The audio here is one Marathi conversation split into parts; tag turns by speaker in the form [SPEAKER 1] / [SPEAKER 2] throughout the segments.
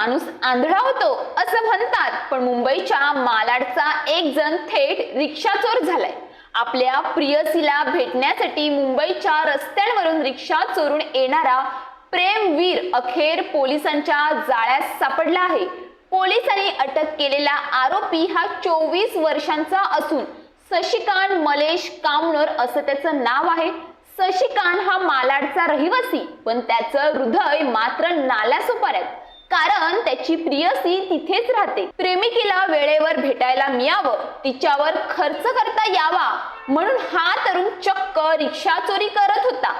[SPEAKER 1] माणूस आंधळा होतो असं म्हणतात, पण मुंबईच्या मालाडचा एक जण थेट रिक्षाचोर झालाय। आपल्या प्रियसीला भेटण्यासाठी मुंबईच्या रस्त्यांवरून रिक्षा चोरून येणारा प्रेमवीर अखेर पोलिसांच्या जाळ्यात सापडला आहे। पोलिसांनी अटक केलेला आरोपी हा 24 वर्षांचा असून शशिकांत मलेश कामनर असं त्याचं नाव आहे। शशिकांत हा मालाडचा रहिवासी, पण त्याचं हृदय मात्र नाल्यासोपाऱ्यात, कारण त्याची प्रियसी तिथेच राहते। प्रेमिकीला वेळेवर भेटायला मिळावं, तिच्यावर खर्च करता यावा म्हणून हा तरुण चक्क रिक्षा चोरी करत होता।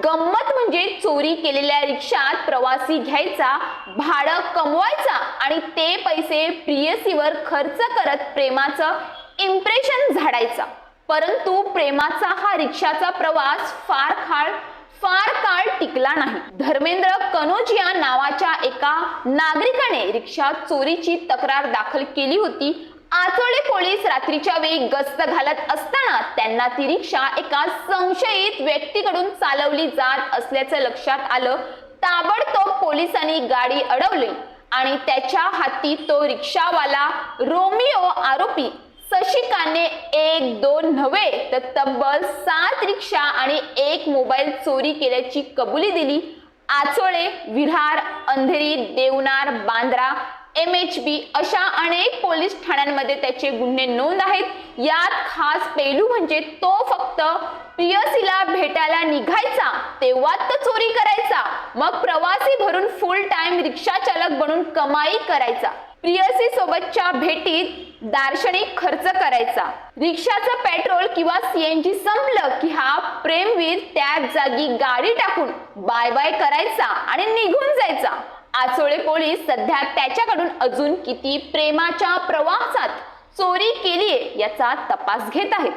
[SPEAKER 1] गंमत म्हणजे चोरी केलेल्या रिक्षात प्रवासी घ्यायचा, भाडं कमवायचा आणि ते पैसे प्रियसीवर खर्च करत प्रेमाचं इम्प्रेशन झाडायचा। परंतु प्रेमाचा हा रिक्षाचा प्रवास फार काळ टिकला नाही। धर्मेंद्र कनोजिया नावाच्या एका नागरिकाने रिक्षा चोरीची तक्रार दाखल केली होती। आचोळे पोलीस रात्रीच्या वेळी गस्त घालत असताना त्यांना ती रिक्षा एका संशयित व्यक्तीकडून चालवली जात असल्याचं लक्षात आलं। ताबडतोब पोलिसांनी गाडी अडवली आणि त्याच्या हाती तो रिक्षावाला रोमिओ आरोपी शशिकांतने 1-2 नव्हे तर तब्बल 7 रिक्षा आणि 1 मोबाईल चोरी केल्याची कबुली दिली। आचोळे, विरार, अंधेरी, देवनार, बांद्रा, MHB अशा अनेक पोलीस ठाण्यांमध्ये त्याचे गुन्हे नोंद आहेत। यात खास पैलू म्हणजे तो फक्त प्रियसीला भेटायला निघायचा तेव्हा तो चोरी करायचा, मग प्रवासी भरून फुल टाइम रिक्षा चालक बनून कमाई करायचा। प्रियसी सोबतच्या भेटीत दार्शनिक खर्च करायचा। रिक्षाचं पेट्रोल किंवा CNG संपलं की हा प्रेमवीर त्याच जागी गाडी टाकून बाय बाय करायचा आणि निघून जायचा। आचोळे पोलीस सध्या त्याच्याकडून अजून किती प्रेमाच्या प्रवासात चोरी केलीये याचा तपास घेत आहेत।